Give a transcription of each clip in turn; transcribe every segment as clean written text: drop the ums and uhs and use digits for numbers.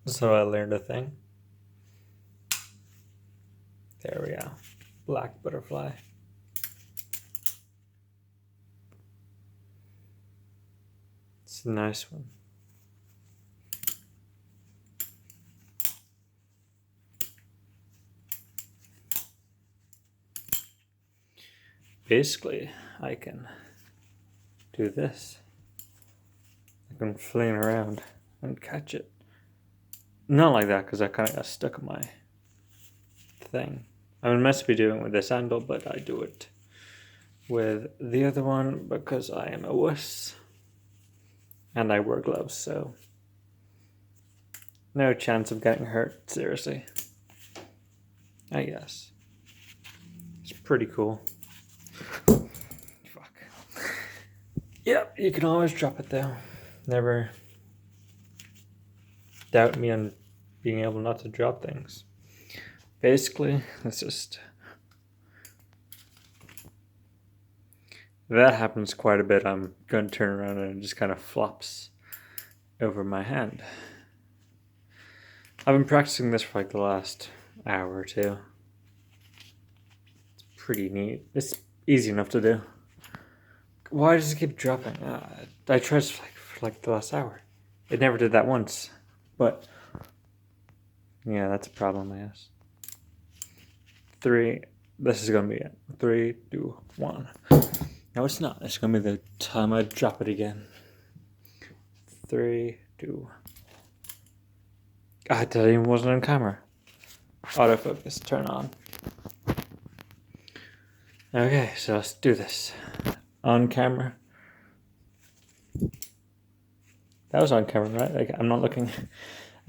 So I learned a thing. There we go. Black butterfly. It's a nice one. Basically, I can do this. I can fling around and catch it. Not like that, because I kind of got stuck in my thing. I mean, meant to be doing it with this handle, but I do it with the other one because I am a wuss. And I wear gloves, so no chance of getting hurt, seriously. I guess. It's pretty cool. Fuck. Yep, you can always drop it though. Never doubt me on being able not to drop things. Basically, it's just... that happens quite a bit. I'm going to turn around and it just kind of flops over my hand. I've been practicing this for like the last hour or two. It's pretty neat. It's easy enough to do. Why does it keep dropping? I tried for like the last hour. It never did that once. But yeah, that's a problem, I guess. 3. This is going to be it. 3, 2, 1. No, it's not. It's going to be the time I drop it again. 3, 2. That even wasn't on camera. Autofocus, turn on. Okay, so let's do this. On camera. That was on camera, right? Like, I'm not looking.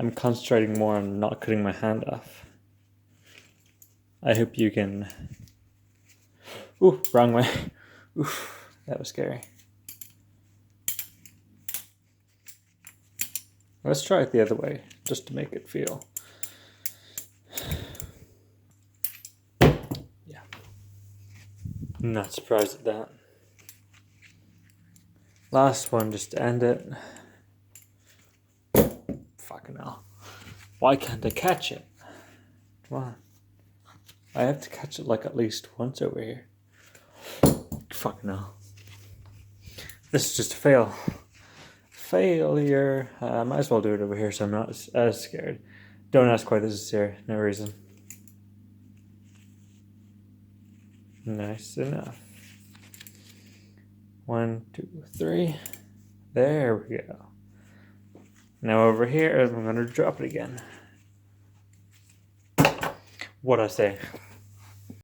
I'm concentrating more on not cutting my hand off. I hope you can... Ooh, wrong way. Oof, that was scary. Let's try it the other way, just to make it feel. Yeah. I'm not surprised at that. Last one, just to end it. Fucking hell. Why can't I catch it? Come on. I have to catch it like at least once over here. Fucking hell. This is just a fail. Failure. I might as well do it over here so I'm not as scared. Don't ask why this is here. No reason. Nice enough. 1, 2, 3. There we go. Now over here, I'm going to drop it again. What'd I say?